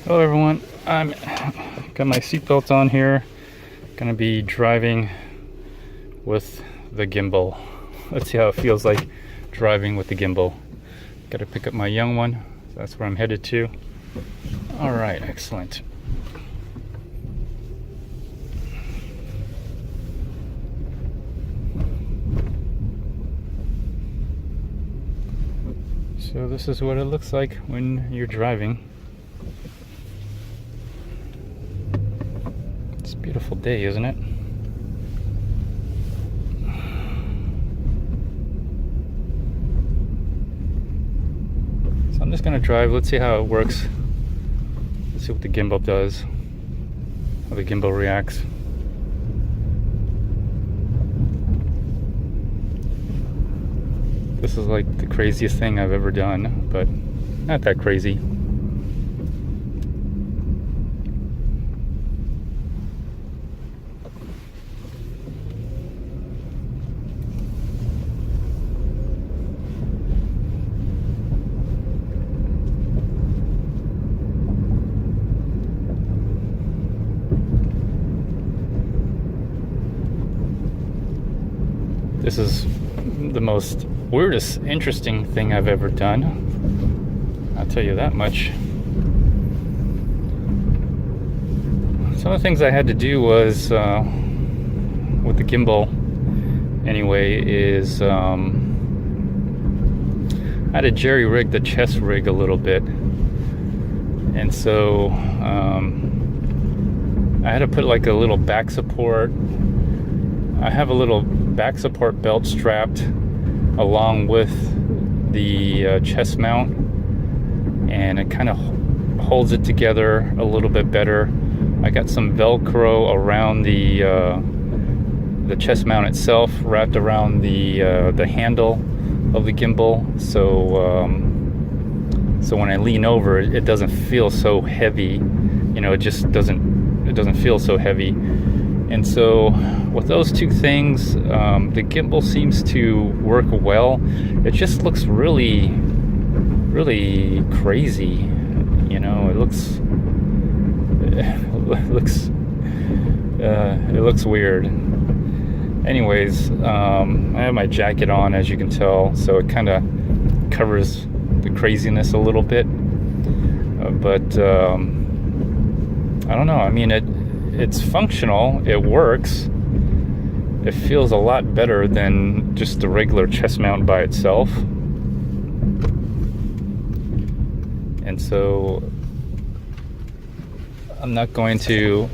Hello everyone, I'm got my seatbelt on here. Gonna be driving with the gimbal. Let's see how it feels like driving with the gimbal. Gotta pick up my young one. That's where I'm headed to. Alright, excellent. So this is what it looks like when you're driving. It's a beautiful day, isn't it? So I'm just gonna drive. Let's see how it works. Let's see what the gimbal does, how the gimbal reacts. This is like the craziest thing I've ever done, but not that crazy. This is the most weirdest, interesting thing I've ever done. I'll tell you that much. Some of the things I had to do was, with the gimbal anyway, is I had to jerry rig the chest rig a little bit. And so I had to put like a little back support. I have a little back support belt strapped along with the chest mount, and it kind of holds it together a little bit better. I got some Velcro around the chest mount itself, wrapped around the handle of the gimbal, so when I lean over, it doesn't feel so heavy. You know, it doesn't feel so heavy. And so with those two things, the gimbal seems to work well. It just looks really, really crazy. You know, it looks weird. Anyways, I have my jacket on, as you can tell, so it kind of covers the craziness a little bit. But I don't know. I mean, it's functional, it works. It feels a lot better than just the regular chest mount by itself. And so I'm not going to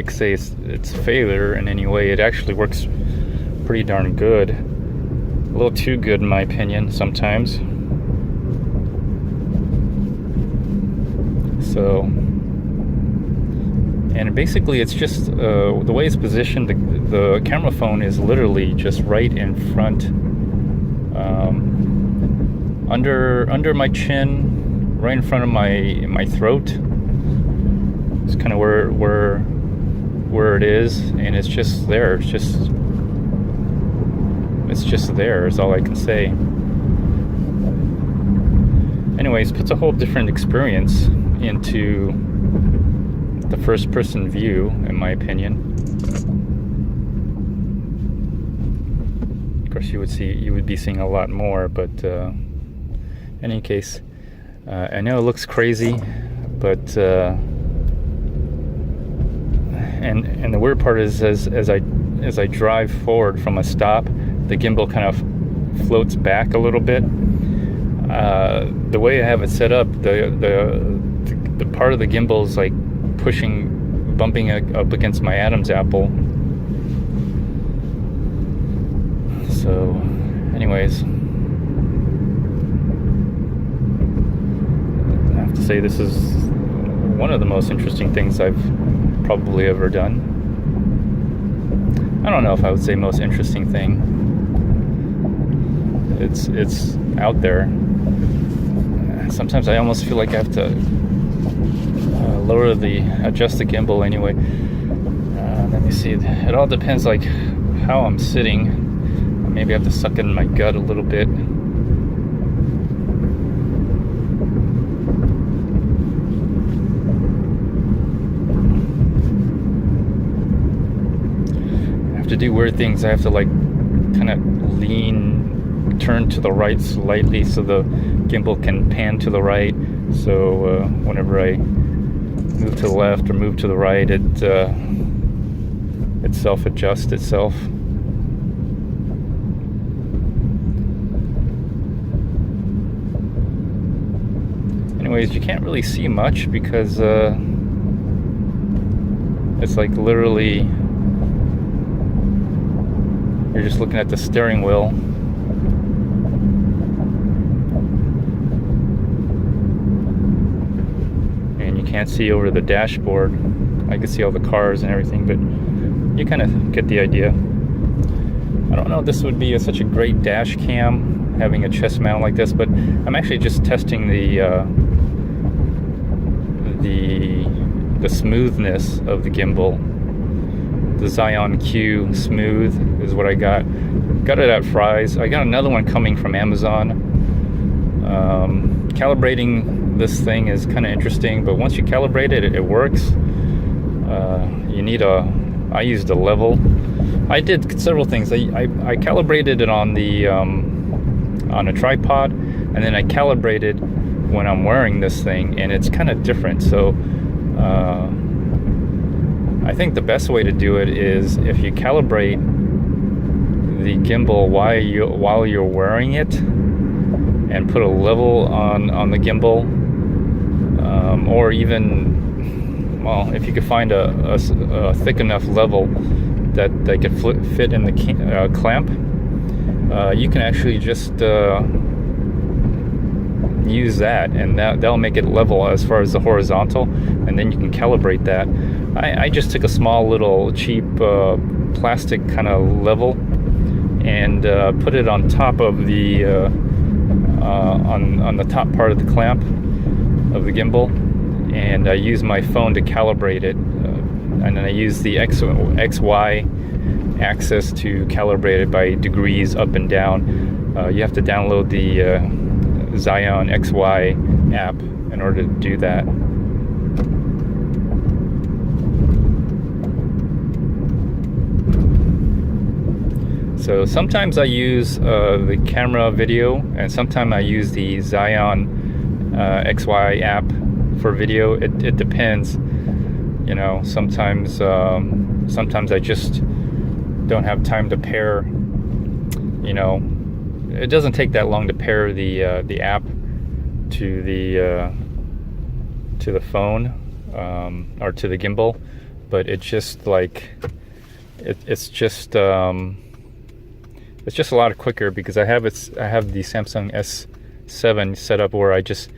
say it's a failure in any way. It actually works pretty darn good. A little too good in my opinion sometimes. So, and basically it's just the way it's positioned, the camera phone is literally just right in front, under my chin, right in front of my throat. It's kind of where it is, and it's just there. It's just there is all I can say. Anyways, puts a whole different experience into the first person view, in my opinion. Of course, you would be seeing a lot more, but in any case, I know it looks crazy, but and the weird part is as I drive forward from a stop, the gimbal kind of floats back a little bit. The way I have it set up, the part of the gimbal is like bumping up against my Adam's apple. So, anyways, I have to say this is one of the most interesting things I've probably ever done. I don't know if I would say most interesting thing. It's out there. Sometimes I almost feel like I have to adjust the gimbal anyway. Let me see. It all depends like how I'm sitting. Maybe I have to suck in my gut a little bit. to do weird things. I have to like kind of turn to the right slightly so the gimbal can pan to the right. So whenever I move to the left or move to the right, it self-adjusts itself. Anyways, you can't really see much because it's like literally you're just looking at the steering wheel. And you can't see over the dashboard. I can see all the cars and everything, but you kind of get the idea. I don't know if this would be such a great dash cam, having a chest mount like this, but I'm actually just testing the smoothness of the gimbal. The Zion Q Smooth is what I got. Got it at Fry's. I got another one coming from Amazon. Calibrating this thing is kind of interesting, but once you calibrate it, it works. You need I used a level. I did several things. I calibrated it on the on a tripod, and then I calibrated when I'm wearing this thing, and it's kind of different. So I think the best way to do it is if you calibrate the gimbal while you're wearing it, and put a level on the gimbal, or even, well, if you could find a thick enough level that they could fit in the clamp, you can actually just use that, and that'll make it level as far as the horizontal, and then you can calibrate that. I just took a small little cheap plastic kind of level and put it on top of the on the top part of the clamp of the gimbal, and I use my phone to calibrate it, and then I use the XY axis to calibrate it by degrees up and down. You have to download the Zion XY app in order to do that. So sometimes I use the camera video, and sometimes I use the Zion XY app for video. It depends, you know. Sometimes I just don't have time to pair. You know, it doesn't take that long to pair the app to the phone or to the gimbal, but it's just like it's just a lot quicker because I have the Samsung S7 set up where I just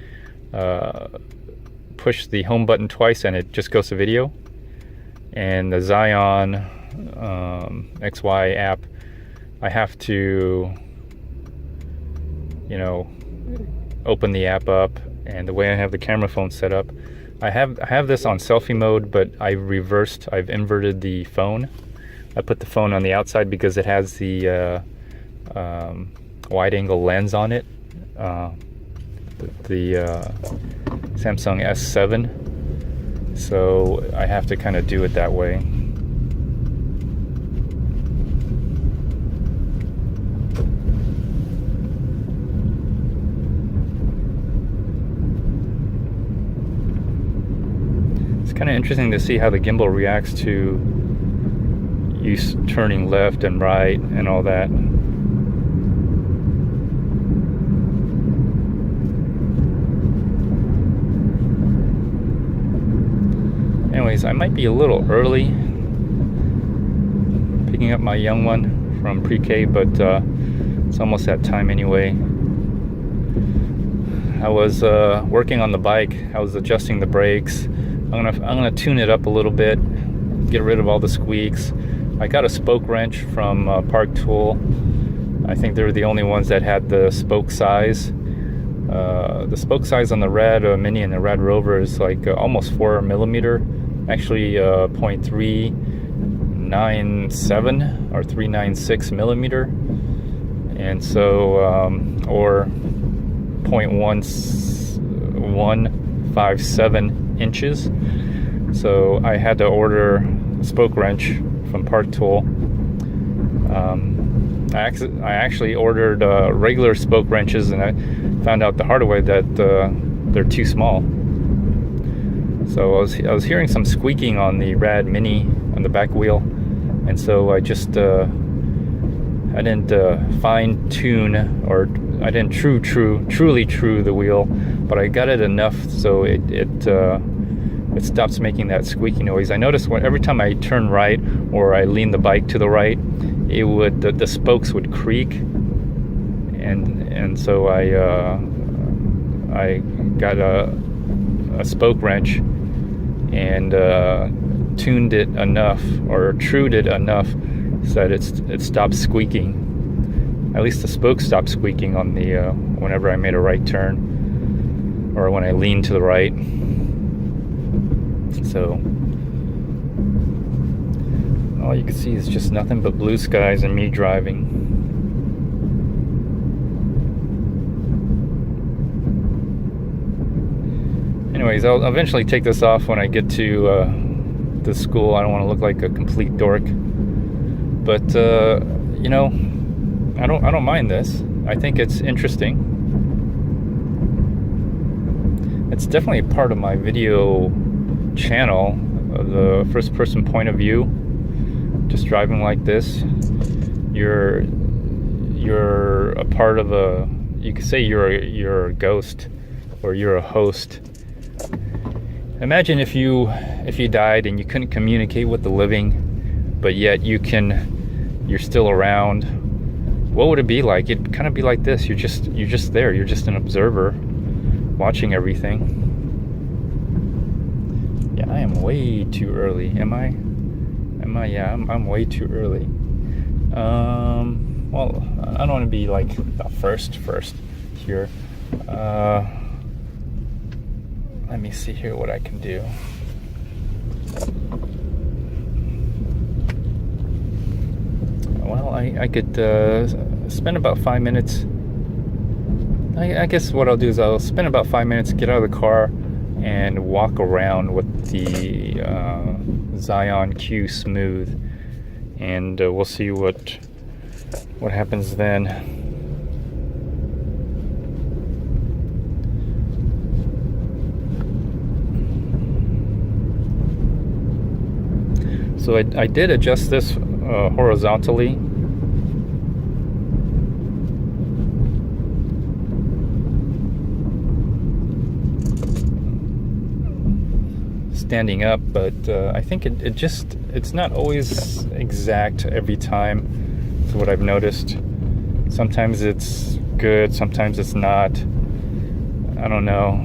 push the home button twice and it just goes to video. And the Zion XY app, I have to, you know, open the app up, and the way I have the camera phone set up, I have this on selfie mode, but I've inverted the phone. I put the phone on the outside because it has the wide angle lens on it, the Samsung S7, so I have to kind of do it that way. It's kind of interesting to see how the gimbal reacts to you turning left and right and all that. Anyways, I might be a little early picking up my young one from pre-K, but it's almost that time anyway. I was working on the bike. I was adjusting the brakes. I'm gonna tune it up a little bit, get rid of all the squeaks. I got a spoke wrench from Park Tool. I think they were the only ones that had the spoke size. The spoke size on the Rad Mini and the Rad Rover is like almost 4 millimeter, actually 0.397 or 396 millimeter, and so or 0.1157 inches. So I had to order a spoke wrench from Park Tool, I actually ordered regular spoke wrenches, and I found out the hard way that they're too small. So I was hearing some squeaking on the Rad Mini on the back wheel, and so I just I didn't fine tune, or I didn't truly true the wheel, but I got it enough so it stops making that squeaky noise. I noticed every time I turn right or I lean the bike to the right, it would the spokes would creak, and so I got a spoke wrench and tuned it enough, or trued it enough, so that it stopped squeaking. At least the spokes stopped squeaking on the whenever I made a right turn, or when I leaned to the right. So all you can see is just nothing but blue skies and me driving. Anyways, I'll eventually take this off when I get to the school. I don't want to look like a complete dork, but you know, I don't mind this. I think it's interesting. It's definitely a part of my video channel, the first person point of view, just driving like this. You're a part of a, you could say you're a ghost, or you're a host. Imagine if you died and you couldn't communicate with the living, but yet you're still around. What would it be like? It'd kind of be like this. You're just there. You're just an observer, watching everything. Yeah, I am way too early. Am I? Yeah, I'm way too early. Well, I don't want to be like the first here. Let me see here what I can do. Well, I could spend about 5 minutes. I guess what I'll do is I'll spend about 5 minutes, get out of the car, and walk around with the Zion Q Smooth, and we'll see what happens then. So I did adjust this horizontally. Standing up, but I think it's not always exact every time. That's what I've noticed. Sometimes it's good, sometimes it's not. I don't know.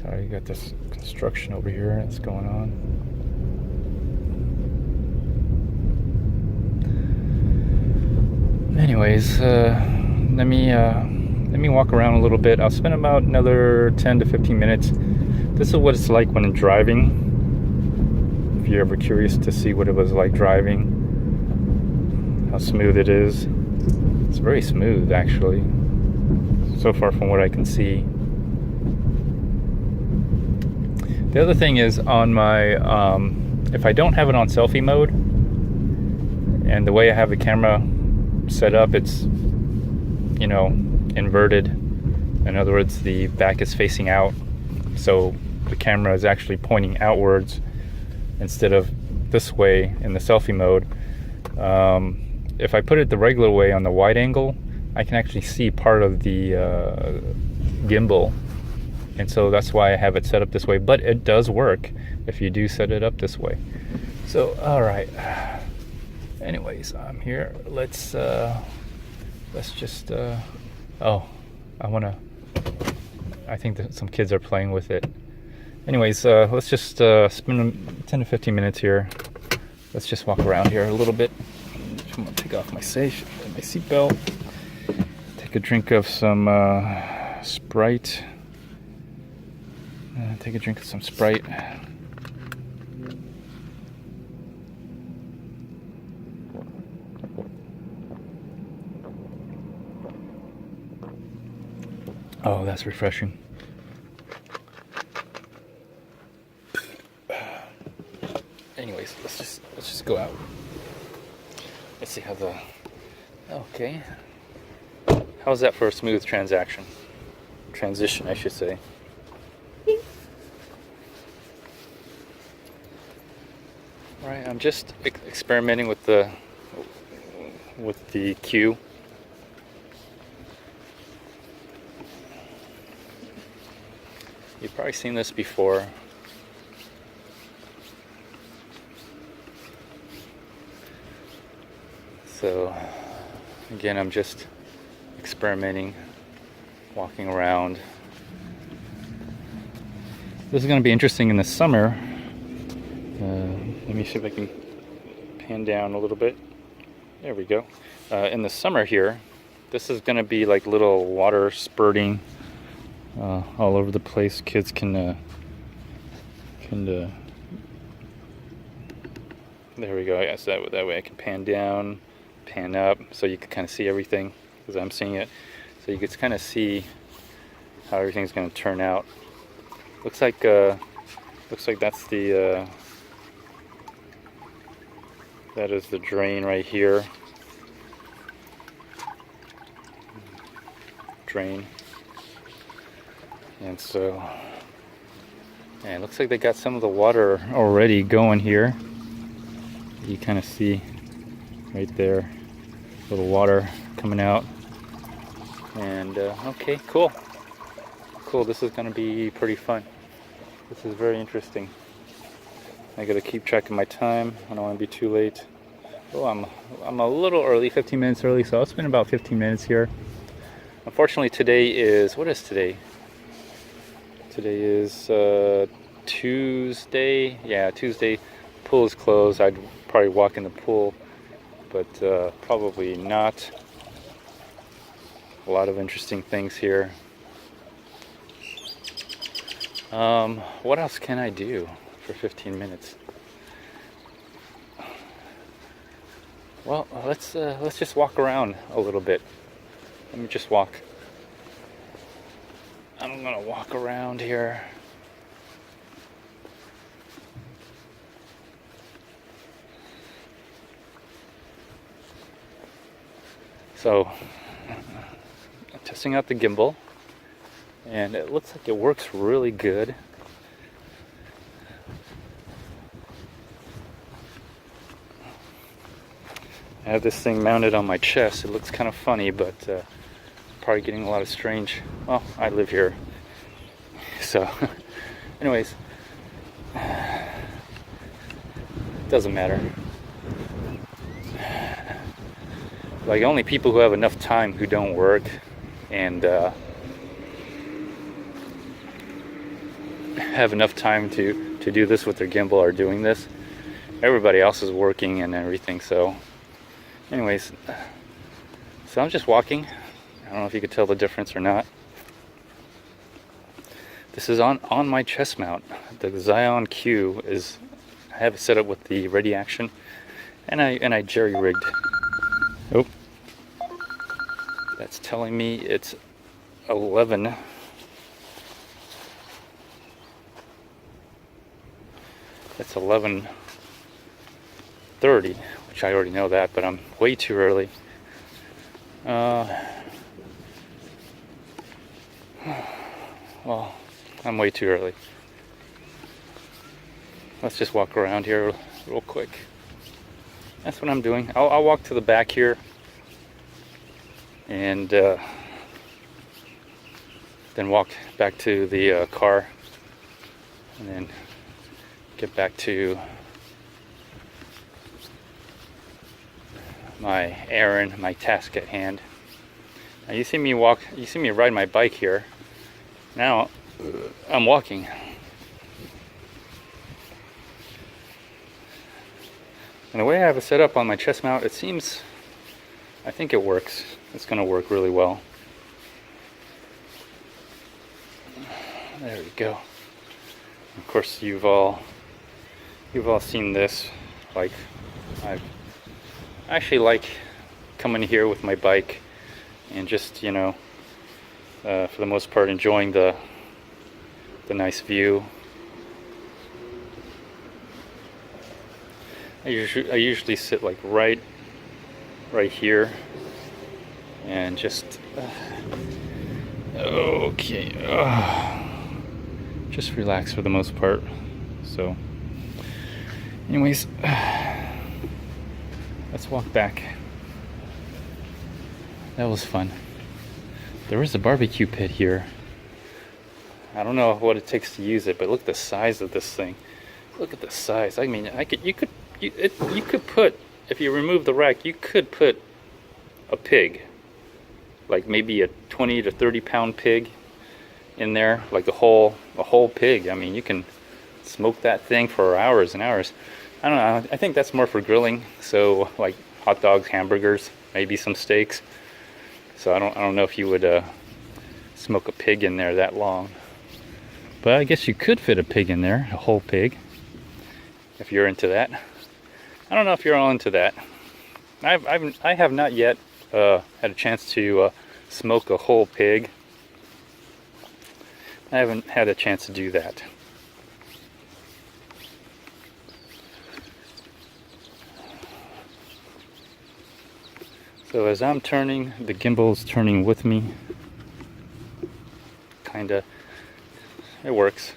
Sorry, you got this construction over here that's going on. Anyways, let me walk around a little bit. I'll spend about another 10 to 15 minutes. This is what it's like when I'm driving. If you're ever curious to see what it was like driving, how smooth it is. It's very smooth, actually, so far from what I can see. The other thing is, on my if I don't have it on selfie mode, and the way I have the camera set up, it's, you know, inverted. In other words, the back is facing out, so the camera is actually pointing outwards instead of this way in the selfie mode. If I put it the regular way on the wide angle, I can actually see part of the gimbal, and so that's why I have it set up this way. But it does work if you do set it up this way. So all right, anyways, I'm here. Let's just I think that some kids are playing with it. Anyways, let's just spend 10 to 15 minutes here. Let's just walk around here a little bit. I'm gonna take off my seatbelt, take a drink of some Sprite. Take a drink of some Sprite. Oh, that's refreshing. go out. Let's see how the... Okay. How's that for a smooth transition, I should say. Alright, I'm just experimenting with the cue. You've probably seen this before. So again, I'm just experimenting, walking around. This is going to be interesting in the summer. Let me see if I can pan down a little bit. There we go. In the summer here, this is going to be like little water spurting all over the place. Kids can there we go. Yes, that way I can pan down, pan up, so you can kind of see everything as I'm seeing it. So you can kind of see how everything's going to turn out. Looks like that's the that is the drain right here. Drain. And so, yeah, it looks like they got some of the water already going here. You kind of see right there, little water coming out. And okay, cool. Cool, this is going to be pretty fun. This is very interesting. I got to keep track of my time. I don't want to be too late. Oh, I'm a little early, 15 minutes early, so I'll spend about 15 minutes here. Unfortunately, today is, what is today? Today is Tuesday. Yeah, Tuesday. Pool is closed. I'd probably walk in the pool, but probably not. A lot of interesting things here. What else can I do for 15 minutes? Well, let's just walk around a little bit. Let me just walk. I'm gonna walk around here. So, I'm testing out the gimbal, and it looks like it works really good. I have this thing mounted on my chest. It looks kind of funny, but probably getting a lot of strange... Well, I live here. So, anyways. Doesn't matter. Like, only people who have enough time who don't work and have enough time to do this with their gimbal are doing this. Everybody else is working and everything, so... Anyways, so I'm just walking. I don't know if you could tell the difference or not. This is on my chest mount. The Xeon Q is, I have it set up with the ready action, and I jerry-rigged. Oh, that's telling me it's 11. It's 11:30. Which I already know that, but I'm way too early. Well, I'm way too early. Let's just walk around here real quick. That's what I'm doing. I'll walk to the back here and then walk back to the car and then get back to my errand, my task at hand. Now you see me ride my bike here. Now I'm walking. And the way I have it set up on my chest mount, it seems, I think it works. It's going to work really well. There we go. Of course, you've all seen this. Like, I actually like coming here with my bike and just, you know, for the most part enjoying the nice view. I usually sit like right here and just okay, just relax for the most part. So anyways, let's walk back. That was fun. There is a barbecue pit here. I don't know what it takes to use it, but look at the size of this thing. Look at the size. I mean, you could put, if you remove the rack, you could put a pig, like maybe a 20 to 30 pound pig in there, like a whole pig. I mean, you can smoke that thing for hours and hours. I don't know. I think that's more for grilling. So like hot dogs, hamburgers, maybe some steaks. So I don't know if you would smoke a pig in there that long. But I guess you could fit a pig in there, a whole pig, if you're into that. I don't know if you're all into that. I have not yet had a chance to smoke a whole pig. I haven't had a chance to do that. So as I'm turning, the gimbal's turning with me. Kinda. It works.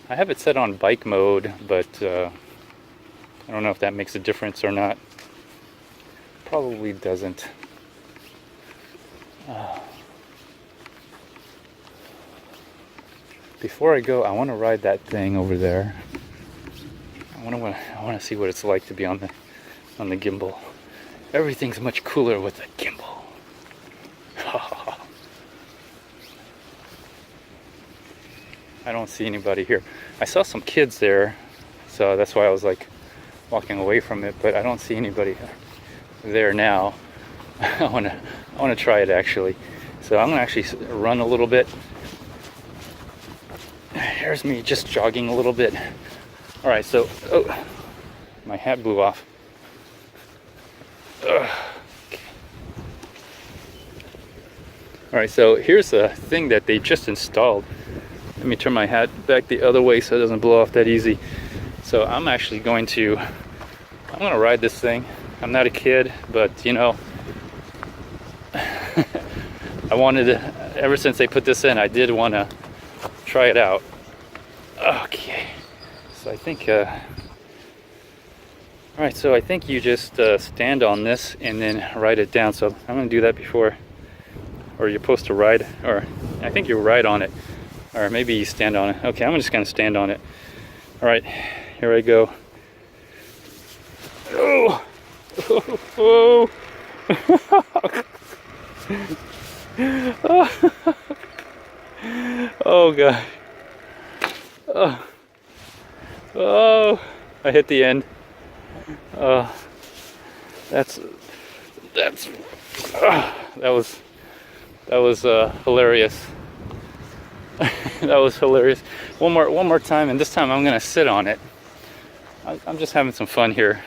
I have it set on bike mode, but I don't know if that makes a difference or not. Probably doesn't. Before I go, I want to ride that thing over there. I want to see what it's like to be on the gimbal. Everything's much cooler with a gimbal. I don't see anybody here. I saw some kids there, so that's why I was like walking away from it, but I don't see anybody there now. I want to try it actually. So I'm going to actually run a little bit. Here's me just jogging a little bit. All right, so my hat blew off. Okay. All right, so here's a thing that they just installed. Let me turn my hat back the other way so it doesn't blow off that easy. So I'm actually going to ride this thing. I'm not a kid, but you know, I wanted to, ever since they put this in, I did want to try it out. Okay, so I think, all right, so I think you just stand on this and then ride it down. So I'm going to do that before, or you're supposed to ride, or I think you ride on it. Or maybe you stand on it. Okay, I'm just gonna stand on it. All right, here I go. Oh, oh, oh. Oh God. Oh, oh, I hit the end. That was hilarious. That was hilarious. One more time, and this time I'm gonna sit on it. I'm just having some fun here.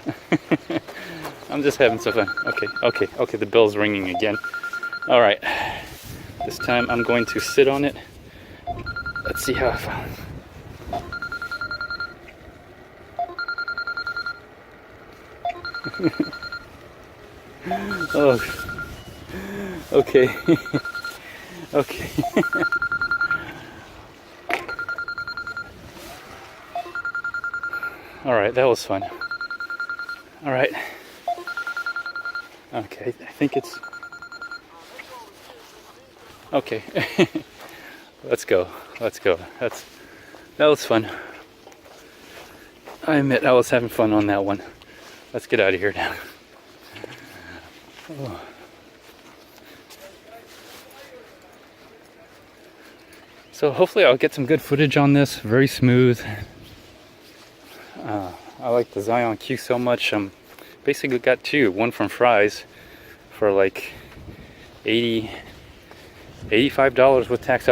I'm just having some fun. Okay. The bell's ringing again. All right. This time I'm going to sit on it. Let's see how I found. Oh. Okay. Okay. All right, that was fun. All right. Okay, I think it's okay. Let's go. That was fun. I admit I was having fun on that one. Let's get out of here now. Oh. So hopefully I'll get some good footage on this. Very smooth. I like the Zion Q so much. Basically got two. One from Fry's for like $85 with tax.